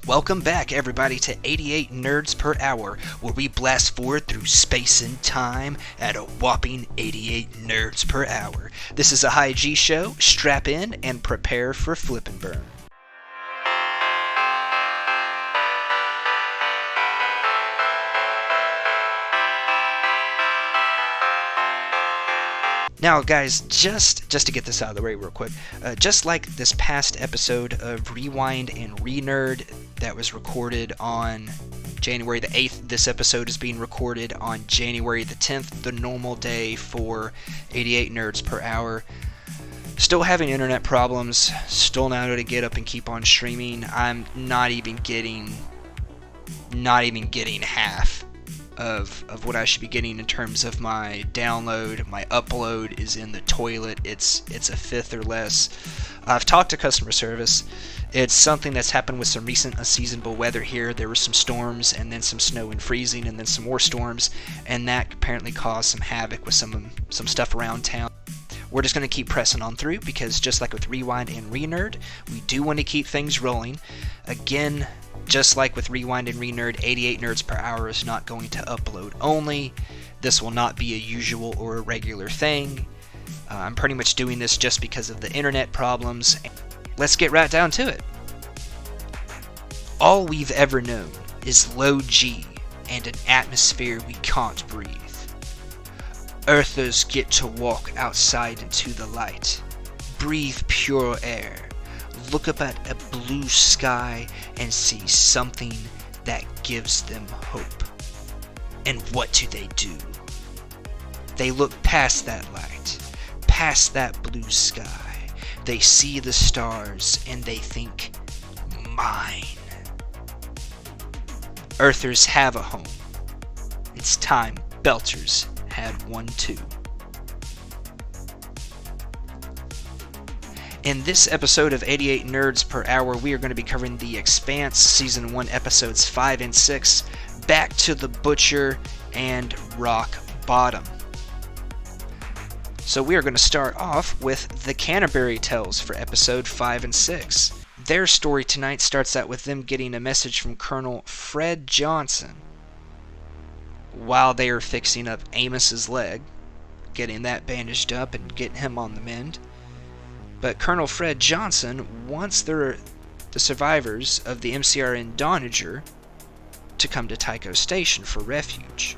Welcome back, everybody, to 88 Nerds Per Hour, where we blast forward through space and time at a whopping 88 Nerds Per Hour. This is a High G show. Strap in and prepare for flip and burn. Now, guys, just to get this out of the way real quick, just like this past episode of Rewind and Renerd that was recorded on January the 8th, this episode is being recorded on January the 10th, the normal day for 88 Nerds Per Hour. Still having internet problems, still not able to get up and keep on streaming. I'm not even getting half of what I should be getting in terms of my download. My upload is in the toilet. It's a fifth or less. I've talked to customer service. It's something that's happened with some recent unseasonable weather here. There were some storms and then some snow and freezing and then some more storms, and that apparently caused some havoc with some stuff around town. We're just going to keep pressing on through because just like with Rewind and Renerd, we do want to keep things rolling. Again, just like with Rewind and Renerd, 88 Nerds Per Hour is not going to upload only. This will not be a usual or a regular thing. I'm pretty much doing this just because of the internet problems. Let's get right down to it. All we've ever known is low G and an atmosphere we can't breathe. Earthers get to walk outside into the light, breathe pure air, look up at a blue sky and see something that gives them hope. And what do? They look past that light, past that blue sky. They see the stars and they think, mine. Earthers have a home. It's time Belters had one too. In this episode of 88 Nerds Per Hour, we are going to be covering the Expanse Season 1 Episodes 5 and 6, Back to the Butcher, and Rock Bottom. So we are going to start off with the Canterbury Tales for Episode 5 and 6. Their story tonight starts out with them getting a message from Colonel Fred Johnson while they are fixing up Amos's leg, getting that bandaged up and getting him on the mend. But Colonel Fred Johnson wants the survivors of the MCRN Donager to come to Tycho Station for refuge.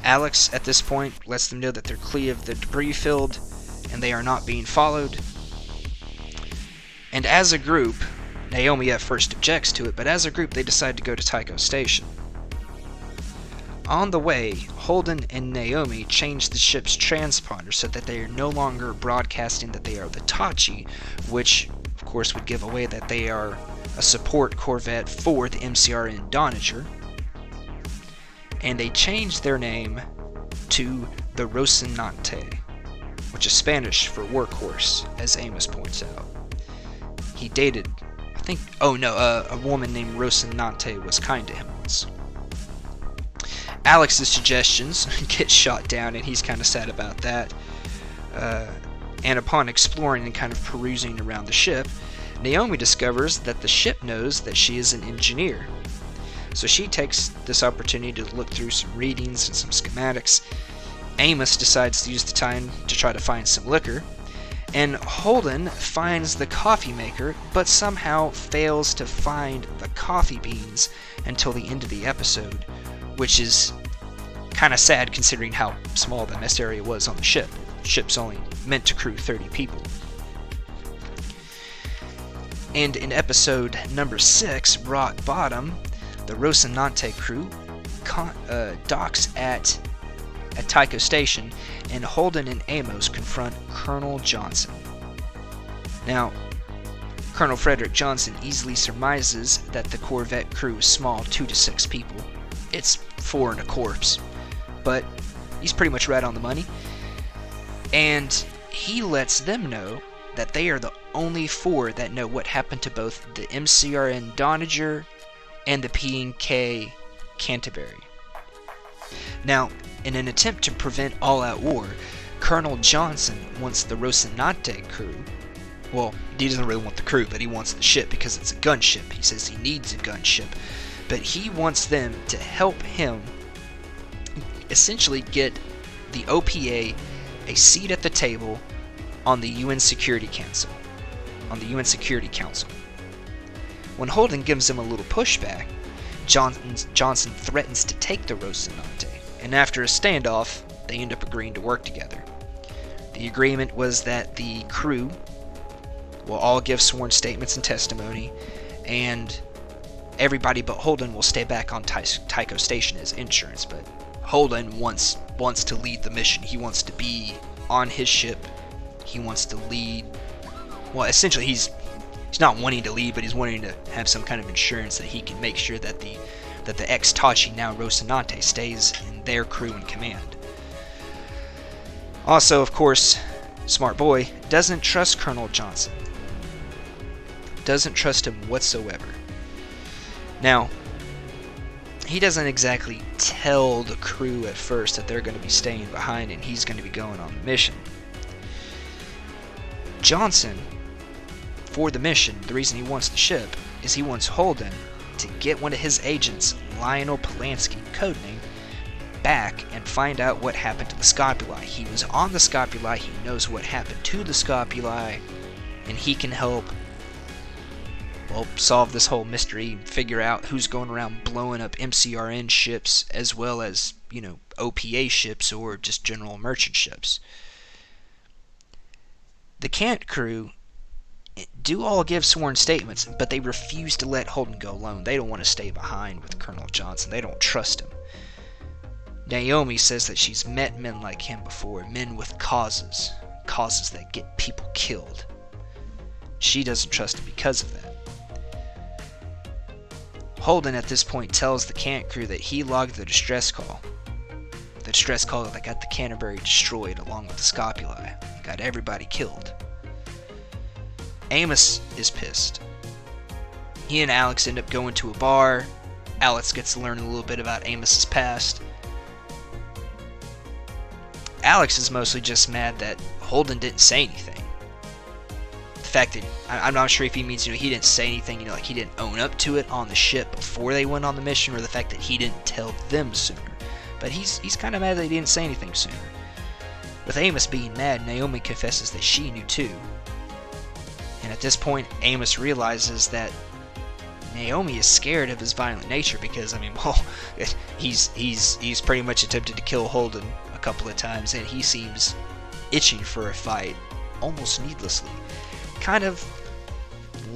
Alex, at this point, lets them know that they're clear of the debris field and they are not being followed. And as a group, Naomi at first objects to it, but as a group they decide to go to Tycho Station. On the way, Holden and Naomi change the ship's transponder so that they are no longer broadcasting that they are the Tachi, which of course would give away that they are a support corvette for the MCRN Donager. And they change their name to the Rocinante, which is Spanish for workhorse, as Amos points out. He dated, a woman named Rocinante was kind to him once. Alex's suggestions get shot down, and he's kind of sad about that. And upon exploring and kind of perusing around the ship, Naomi discovers that the ship knows that she is an engineer. So she takes this opportunity to look through some readings and some schematics. Amos decides to use the time to try to find some liquor. And Holden finds the coffee maker, but somehow fails to find the coffee beans until the end of the episode, which is kind of sad considering how small the nest area was on the ship. The ship's only meant to crew 30 people. And in episode number 6, Rock Bottom, the Rocinante crew docks at Tycho Station, and Holden and Amos confront Colonel Johnson. Now, Colonel Frederick Johnson easily surmises that the Corvette crew is small, 2 to 6 people. It's 4 and a corpse, but he's pretty much right on the money. And he lets them know that they are the only 4 that know what happened to both the MCRN Donager and the P&K Canterbury. Now, in an attempt to prevent all-out war, Colonel Johnson wants the Rocinante crew Well, he doesn't really want the crew, but he wants the ship because it's a gunship. He says he needs a gunship. But he wants them to help him essentially get the OPA a seat at the table on the UN Security Council. When Holden gives him a little pushback, Johnson threatens to take the Rocinante, and after a standoff, they end up agreeing to work together. The agreement was that the crew will all give sworn statements and testimony, and everybody but Holden will stay back on Tycho Station as insurance. But Holden wants to lead the mission. He wants to be on his ship. He wants to lead. Well, essentially, he's not wanting to lead, but he's wanting to have some kind of insurance that he can make sure that the ex-Tachi, now Rocinante, stays in their crew and command. Also, of course, smart boy doesn't trust Colonel Johnson. Doesn't trust him whatsoever. Now, he doesn't exactly tell the crew at first that they're going to be staying behind and he's going to be going on the mission. Johnson, for the mission, the reason he wants the ship is he wants Holden to get one of his agents, Lionel Polanski, codename, back and find out what happened to the Scopuli. He was on the Scopuli, he knows what happened to the Scopuli, and he can help, well, solve this whole mystery, figure out who's going around blowing up MCRN ships as well as, OPA ships or just general merchant ships. The Kant crew do all give sworn statements, but they refuse to let Holden go alone. They don't want to stay behind with Colonel Johnson. They don't trust him. Naomi says that she's met men like him before, men with causes that get people killed. She doesn't trust him because of that. Holden at this point tells the Kant crew that he logged the distress call. The distress call that got the Canterbury destroyed along with the Scopuli. It got everybody killed. Amos is pissed. He and Alex end up going to a bar. Alex gets to learn a little bit about Amos's past. Alex is mostly just mad that Holden didn't say anything. The fact that, I'm not sure if he means, he didn't say anything, like he didn't own up to it on the ship before they went on the mission, or the fact that he didn't tell them sooner. But he's kind of mad that he didn't say anything sooner. With Amos being mad, Naomi confesses that she knew too. And at this point, Amos realizes that Naomi is scared of his violent nature because, he's pretty much attempted to kill Holden a couple of times, and he seems itching for a fight, almost needlessly. Kind of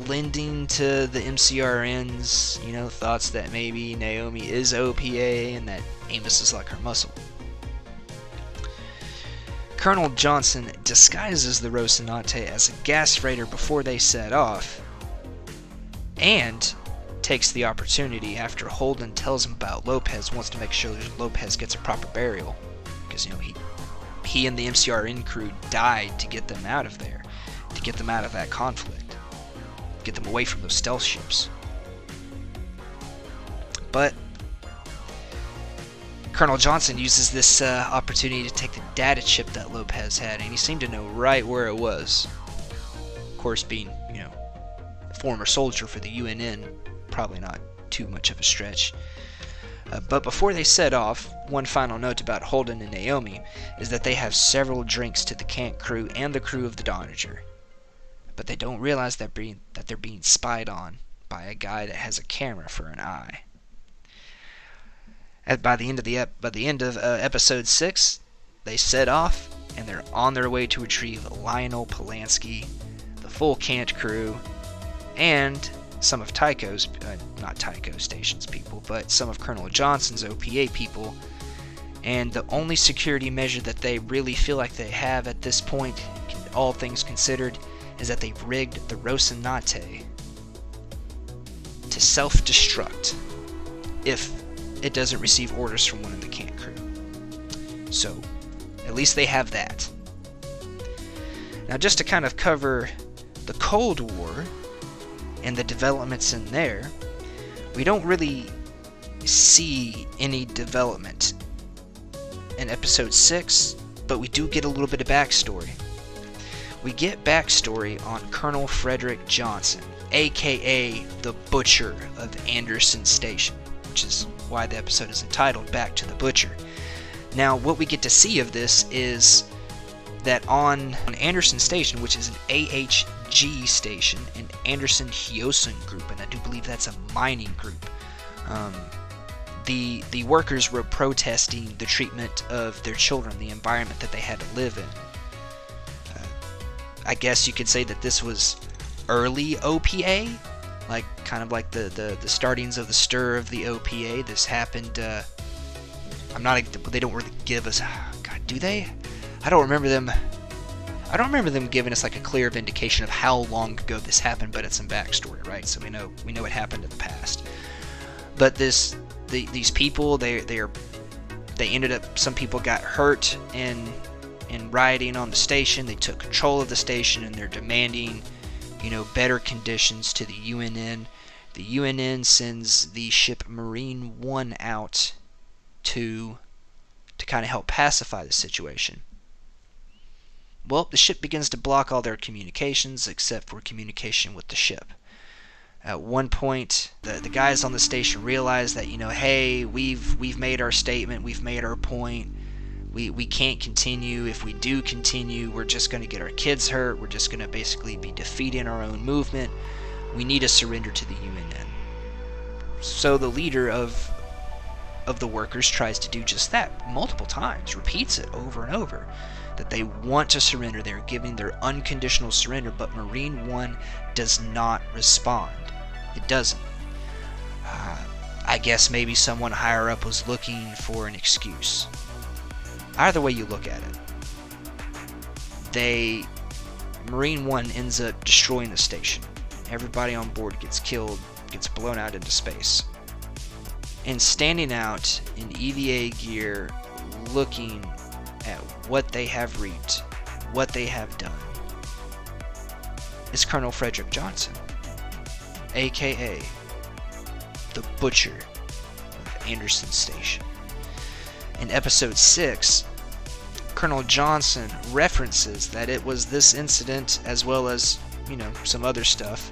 lending to the MCRN's, thoughts that maybe Naomi is OPA and that Amos is like her muscle. Colonel Johnson disguises the Rocinante as a gas freighter before they set off, and takes the opportunity after Holden tells him about Lopez, wants to make sure that Lopez gets a proper burial, because he and the MCRN crew died to get them out of there, to get them out of that conflict, get them away from those stealth ships. But Colonel Johnson uses this opportunity to take the data chip that Lopez had, and he seemed to know right where it was. Of course, being, a former soldier for the UNN, probably not too much of a stretch. But before they set off, one final note about Holden and Naomi is that they have several drinks to the Kant crew and the crew of the Donnager. But they don't realize that they're being spied on by a guy that has a camera for an eye. By the end of episode 6, they set off and they're on their way to retrieve Lionel Polanski, the full Kant crew, and some of Tycho's, not Tycho Station's people, but some of Colonel Johnson's OPA people. And the only security measure that they really feel like they have at this point, all things considered, is that they've rigged the Rocinante to self-destruct if it doesn't receive orders from one of the Kant crew. So, at least they have that. Now, just to kind of cover the Cold War and the developments in there, we don't really see any development in episode 6, but we do get a little bit of backstory. we get backstory on Colonel Frederick Johnson, aka the Butcher of Anderson Station, which is why the episode is entitled Back to the Butcher. Now, what we get to see of this is that on Anderson Station, which is an AHG station, an Anderson Hyosun group, and I do believe that's a mining group, the workers were protesting the treatment of their children, the environment that they had to live in. I guess you could say that this was early OPA, like kind of like the startings of the stir of the OPA. This happened. They don't really give us. God, do they? I don't remember them. I don't remember them giving us like a clear indication of how long ago this happened, but it's some backstory, right? So we know it happened in the past. But these people, they ended up. Some people got hurt in rioting on the station. They took control of the station, and they're demanding, better conditions to the UNN. The UNN sends the ship Marine 1 out to kind of help pacify the situation. Well, the ship begins to block all their communications except for communication with the ship. At one point, the guys on the station realize that, hey, we've made our statement, we've made our point. We can't continue. If we do continue, we're just going to get our kids hurt. We're just going to basically be defeating our own movement. We need to surrender to the UNN. So the leader of the workers tries to do just that multiple times, repeats it over and over, that they want to surrender. They're giving their unconditional surrender, but Marine 1 does not respond. It doesn't. I guess maybe someone higher up was looking for an excuse. Either way you look at it, Marine 1 ends up destroying the station. Everybody on board gets killed, gets blown out into space. And standing out in EVA gear, looking at what they have reaped, what they have done, is Colonel Frederick Johnson, aka the Butcher of Anderson Station. In episode 6, Colonel Johnson references that it was this incident, as well as, some other stuff,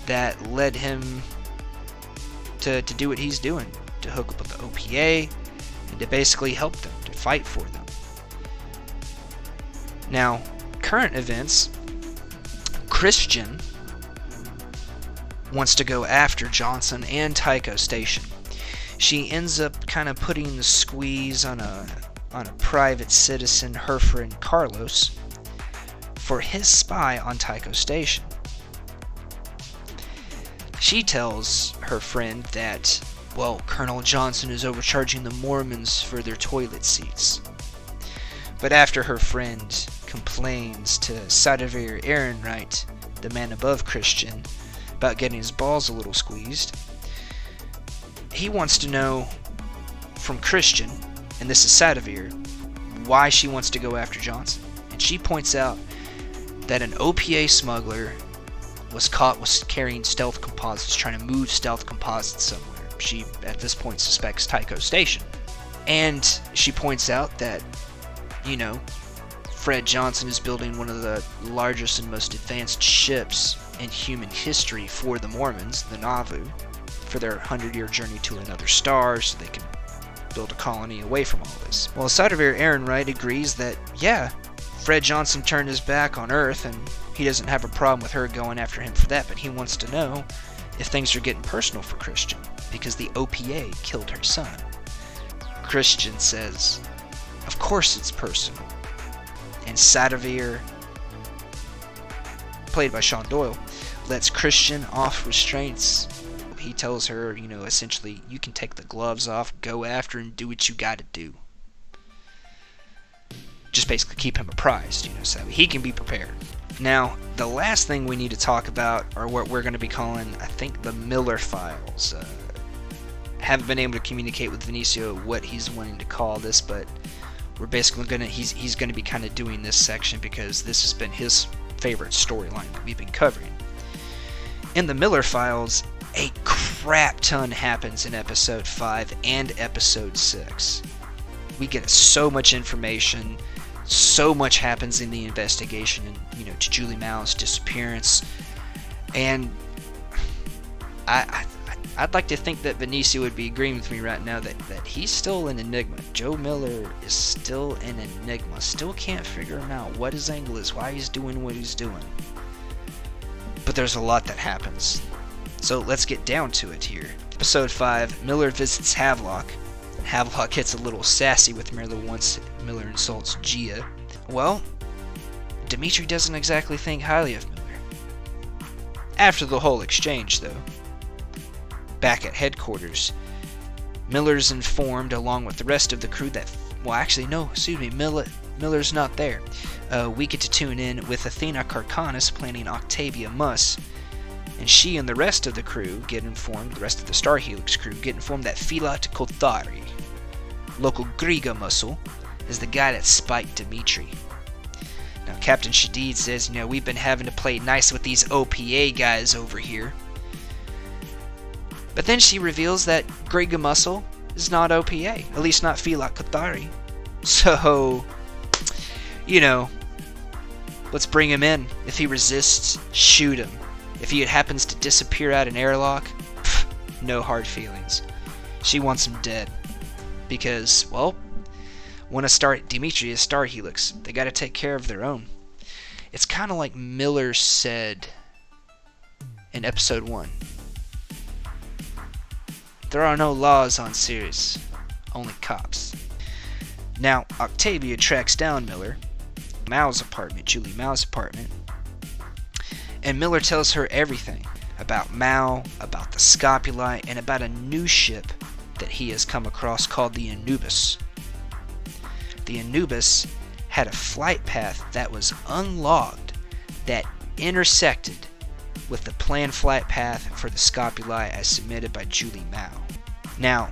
that led him to do what he's doing, to hook up with the OPA, and to basically help them, to fight for them. Now, current events, Christian wants to go after Johnson and Tycho Station. She ends up kind of putting the squeeze on a private citizen, her friend Carlos, for his spy on Tycho Station. She tells her friend that, Colonel Johnson is overcharging the Mormons for their toilet seats. But after her friend complains to Sadavir Ehrenreich, the man above Christian, about getting his balls a little squeezed, he wants to know from Christian, and this is Sadavir, why she wants to go after Johnson. And she points out that an OPA smuggler was caught carrying stealth composites, trying to move stealth composites somewhere. She, at this point, suspects Tycho Station. And she points out that, Fred Johnson is building one of the largest and most advanced ships in human history for the Mormons, the Nauvoo, for their 100-year journey to another star, so they can build a colony away from all this. Well, Sadavir Ehrenreich agrees that, Fred Johnson turned his back on Earth, and he doesn't have a problem with her going after him for that, but he wants to know if things are getting personal for Christian, because the OPA killed her son. Christian says, of course it's personal. And Sadavir, played by Sean Doyle, lets Christian off restraints. He tells her, essentially, you can take the gloves off, go after and do what you gotta do. Just basically keep him apprised, so he can be prepared. Now, the last thing we need to talk about are what we're going to be calling, I think, the Miller Files. Haven't been able to communicate with Vinicio what he's wanting to call this, but we're basically he's going to be kind of doing this section because this has been his favorite storyline that we've been covering. In the Miller Files, a crap ton happens in episode 5 and episode 6. We get so much information, So much happens in the investigation, and to Julie Mao's disappearance, and I'd like to think that Benicio would be agreeing with me right now that he's still an enigma. Joe Miller is still an enigma. Still can't figure him out, what his angle is, why he's doing what he's doing. But there's a lot that happens. So let's get down to it here. Episode 5, Miller visits Havelock. Havelock gets a little sassy with Miller once Miller insults Gia. Well, Dimitri doesn't exactly think highly of Miller. After the whole exchange, though, back at headquarters, Miller's informed, along with the rest of the crew, that... Well, actually, no, excuse me, Miller's not there. We get to tune in with Athena Carcanis planning Octavia Muss, and she and the rest of the crew get informed, the rest of the Star Helix crew get informed that Filat Kothari, local Griga muscle, is the guy that spiked Dimitri. Now, Captain Shadid says, we've been having to play nice with these OPA guys over here. But then she reveals that Griga muscle is not OPA, at least not Filat Kothari. So, let's bring him in. If he resists, shoot him. If he happens to disappear out an airlock, no hard feelings. She wants him dead. Because, well, when Dimitri is Star Helix, they gotta take care of their own. It's kind of like Miller said in episode 1. There are no laws on Sirius, only cops. Now, Octavia tracks down Miller, Julie Mao's apartment, and Miller tells her everything about Mao, about the Scopuli, and about a new ship that he has come across called the Anubis. The Anubis had a flight path that was unlogged that intersected with the planned flight path for the Scopuli as submitted by Julie Mao. Now,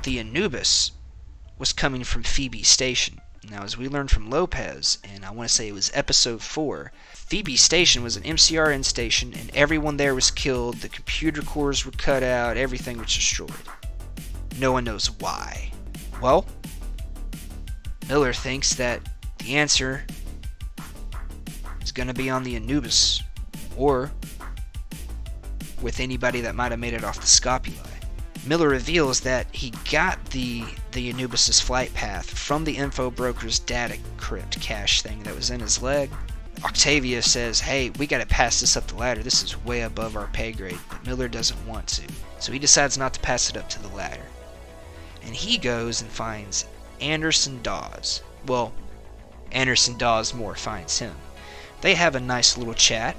the Anubis was coming from Phoebe Station. Now, as we learned from Lopez, and I want to say it was episode 4, Phoebe Station was an MCRN station, and everyone there was killed, the computer cores were cut out, everything was destroyed. No one knows why. Well, Miller thinks that the answer is going to be on the Anubis, or with anybody that might have made it off the Scopuli. Miller reveals that he got the Anubis' flight path from the info broker's data crypt cache thing that was in his leg. Octavia says, hey, we gotta pass this up the ladder, this is way above our pay grade, but Miller doesn't want to. So he decides not to pass it up to the ladder. And he goes and finds Anderson Dawes. Well, Anderson Dawes more finds him. They have a nice little chat,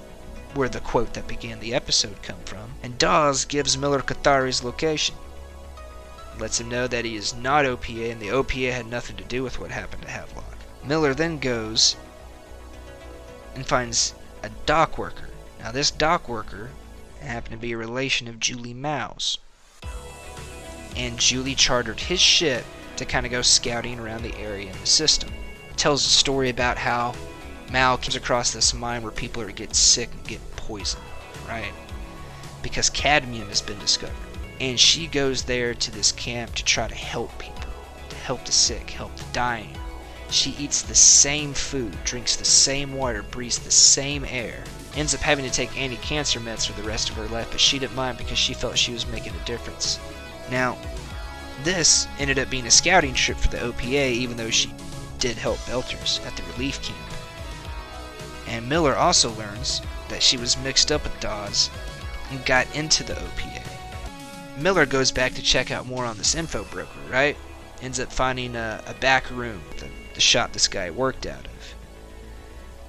where the quote that began the episode come from, and Dawes gives Miller Kothari's location. Lets him know that he is not OPA, and the OPA had nothing to do with what happened to Havelock. Miller then goes and finds a dock worker. Now this dock worker happened to be a relation of Julie Mao's. And Julie chartered his ship to kind of go scouting around the area in the system. It tells a story about how Mao comes across this mine where people are getting sick and getting poisoned, right? Because cadmium has been discovered. And she goes there to this camp to try to help people, to help the sick, help the dying. She eats the same food, drinks the same water, breathes the same air. Ends up having to take anti-cancer meds for the rest of her life, but she didn't mind because she felt she was making a difference. Now, this ended up being a scouting trip for the OPA, even though she did help Belters at the relief camp. And Miller also learns that she was mixed up with Dawes and got into the OPA. Miller goes back to check out more on this info broker, right? Ends up finding a back room, the shop this guy worked out of.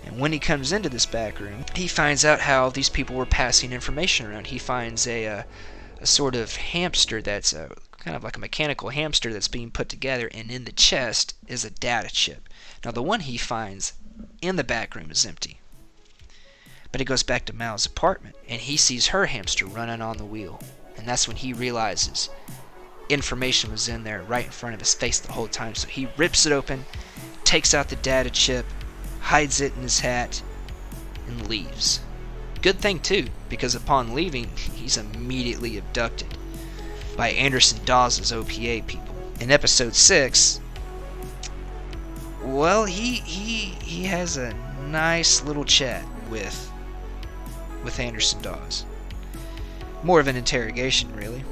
And when he comes into this back room, he finds out how these people were passing information around. He finds a sort of hamster that's kind of like a mechanical hamster that's being put together, and in the chest is a data chip. Now the one he finds in the back room is empty. But he goes back to Mao's apartment, and he sees her hamster running on the wheel. And that's when he realizes information was in there right in front of his face the whole time. So he rips it open, takes out the data chip, hides it in his hat, and leaves. Good thing too, because upon leaving, he's immediately abducted by Anderson Dawes' OPA people. In episode 6, Well, he has a nice little chat with Anderson Dawes. More of an interrogation, really.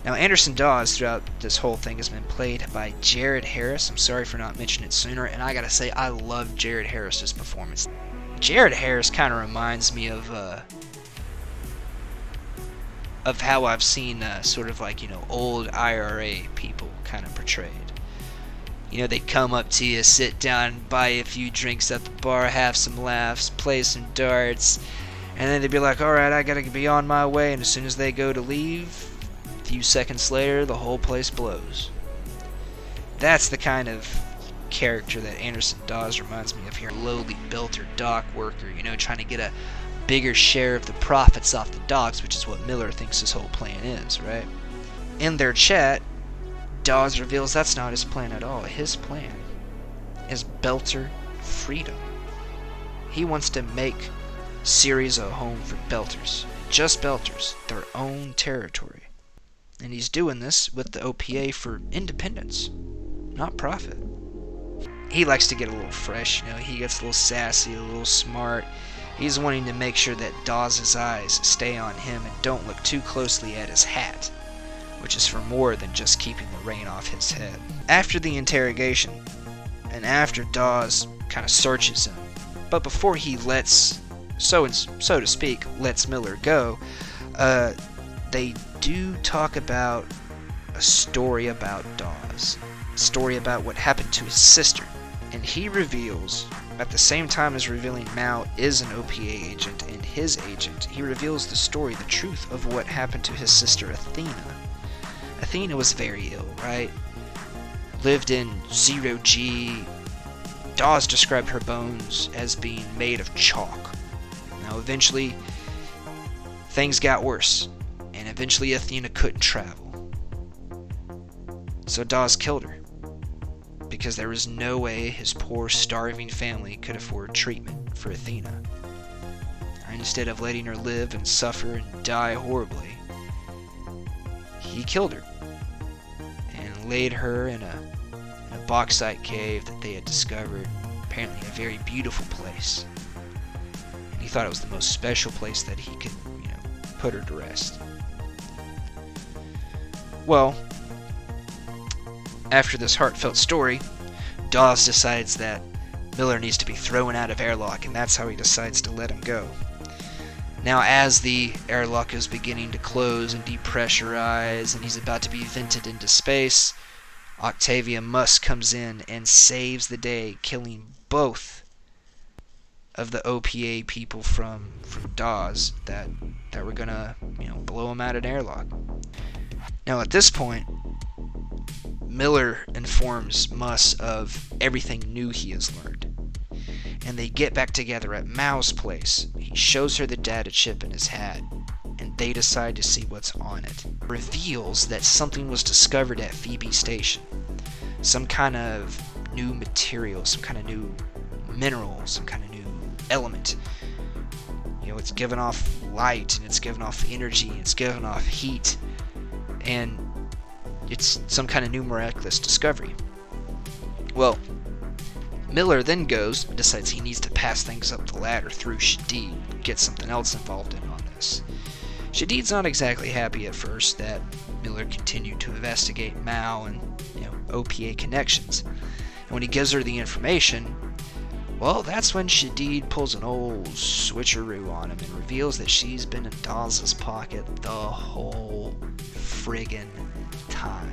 Now, Anderson Dawes throughout this whole thing has been played by Jared Harris. I'm sorry for not mentioning it sooner, and I gotta say, I love Jared Harris's performance. Jared Harris kind of reminds me of how I've seen sort of like, old IRA people kind of portrayed. They'd come up to you, sit down, buy a few drinks at the bar, have some laughs, play some darts, and then they'd be like, alright, I gotta be on my way, and as soon as they go to leave, a few seconds later, the whole place blows. That's the kind of character that Anderson Dawes reminds me of here. Lowly belter dock worker, trying to get a bigger share of the profits off the docks, which is what Miller thinks his whole plan is, right? In their chat, Dawes reveals that's not his plan at all. His plan is belter freedom. He wants to make Ceres a home for belters. Just belters. Their own territory. And he's doing this with the OPA for independence, not profit. He likes to get a little fresh, he gets a little sassy, a little smart. He's wanting to make sure that Dawes' eyes stay on him and don't look too closely at his hat, which is for more than just keeping the rain off his head. After the interrogation, and after Dawes kind of searches him, but before he lets, so to speak, lets Miller go, they do talk about a story about Dawes, a story about what happened to his sister, and he reveals, at the same time as revealing Mao is an OPA agent and his agent, he reveals the story, the truth of what happened to his sister Athena. Athena was very ill, right? Lived in 0G. Dawes described her bones as being made of chalk. Now, eventually, things got worse, and eventually Athena couldn't travel. So Dawes killed her, because there was no way his poor, starving family could afford treatment for Athena. And instead of letting her live and suffer and die horribly, he killed her and laid her in a bauxite cave that they had discovered, apparently a very beautiful place. And he thought it was the most special place that he could, put her to rest. Well, after this heartfelt story, Dawes decides that Miller needs to be thrown out of airlock, and that's how he decides to let him go. Now, as the airlock is beginning to close and depressurize, and he's about to be vented into space, Octavia Musk comes in and saves the day, killing both of the OPA people from Dawes that were gonna, blow him out of an airlock. Now, at this point, Miller informs Muss of everything new he has learned. And they get back together at Mao's place. He shows her the data chip in his hat, and they decide to see what's on it. Reveals that something was discovered at Phoebe Station. Some kind of new material, some kind of new mineral, some kind of new element. It's giving off light, and it's giving off energy, and it's giving off heat, and it's some kind of new miraculous discovery. Well, Miller then goes and decides he needs to pass things up the ladder through Shadid, get something else involved in on this. Shadid's not exactly happy at first that Miller continued to investigate Mao and OPA connections. And when he gives her the information, well, that's when Shadid pulls an old switcheroo on him and reveals that she's been in Dawes' pocket the whole friggin' time.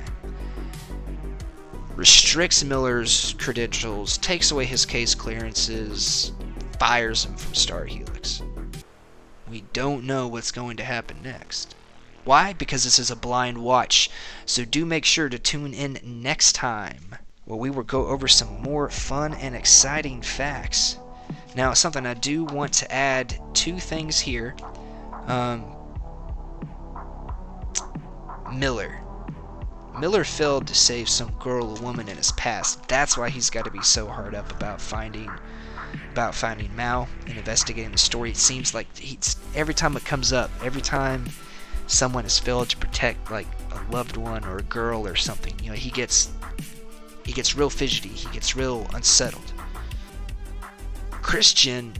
Restricts Miller's credentials, takes away his case clearances, fires him from Star Helix. We don't know what's going to happen next. Why? Because this is a blind watch, so do make sure to tune in next time, where we will go over some more fun and exciting facts. Now, something I do want to add, two things here. Miller failed to save some girl or woman in his past. That's why he's got to be so hard up about finding Mao and investigating the story. It seems like every time it comes up, every time someone has failed to protect like a loved one or a girl or something, he gets He gets real fidgety. He gets real unsettled. Christian,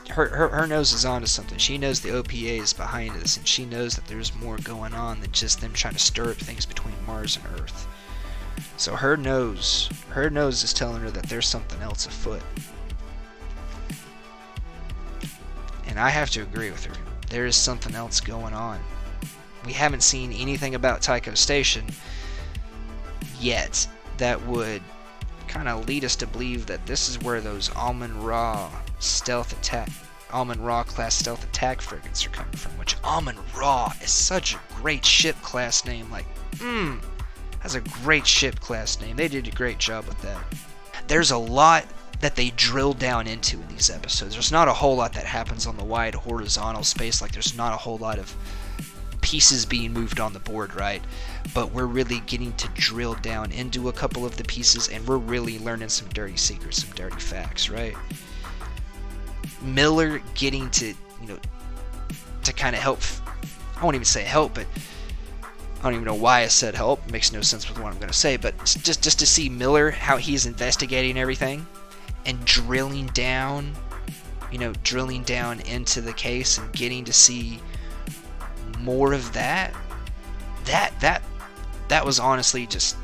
her nose is onto something. She knows the OPA is behind this, and she knows that there's more going on than just them trying to stir up things between Mars and Earth. So her nose is telling her that there's something else afoot. And I have to agree with her. There is something else going on. We haven't seen anything about Tycho Station yet that would kind of lead us to believe that this is where those Amon-Ra class stealth attack frigates are coming from, which Amon-Ra is such a great ship class name. Like, that's a great ship class name. They did a great job with that. There's a lot that they drill down into in these episodes. There's not a whole lot that happens on the wide horizontal space. Like, there's not a whole lot of pieces being moved on the board, right? But we're really getting to drill down into a couple of the pieces, and we're really learning some dirty secrets, some dirty facts, right? Miller getting to, to kind of help. I won't even say help, but I don't even know why I said help. It makes no sense with what I'm going to say, but just to see Miller, how he's investigating everything and drilling down into the case and getting to see more of that was honestly just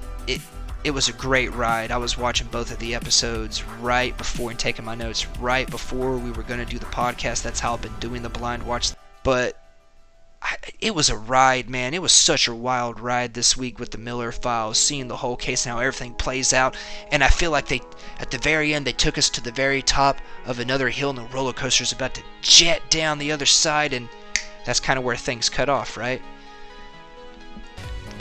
it was a great ride. I was watching both of the episodes right before and taking my notes right before we were going to do the podcast. That's how I've been doing the blind watch. But it was a ride, man. It was such a wild ride this week with the Miller files, seeing the whole case and how everything plays out. And I feel like at the very end, they took us to the very top of another hill, and the roller coaster's about to jet down the other side, and that's kind of where things cut off, right?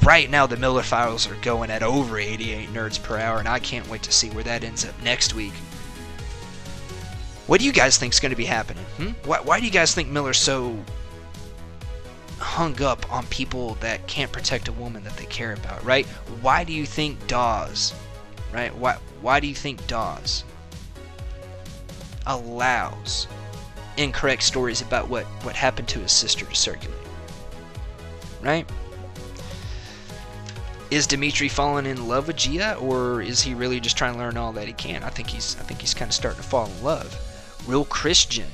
Right now, the Miller files are going at over 88 nerds per hour, and I can't wait to see where that ends up next week. What do you guys think is going to be happening? Why do you guys think Miller's so hung up on people that can't protect a woman that they care about, right? Why do you think Dawes, right? Why do you think Dawes allows incorrect stories about what happened to his sister to circulate, right? Is Dimitri falling in love with Gia, or is he really just trying to learn all that he can? I think he's kind of starting to fall in love. Real Christian,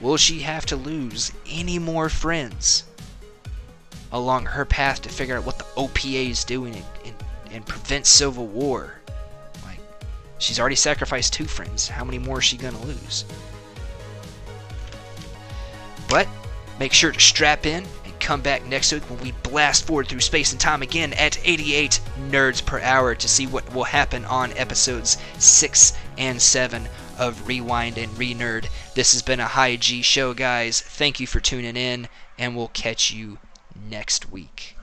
will she have to lose any more friends along her path to figure out what the OPA is doing and prevent civil war? Like, she's already sacrificed 2 friends. How many more is she gonna lose? But make sure to strap in and come back next week when we blast forward through space and time again at 88 nerds per hour to see what will happen on episodes 6 and 7 of Rewind and Renerd. This has been a High G show, guys. Thank you for tuning in, and we'll catch you next week.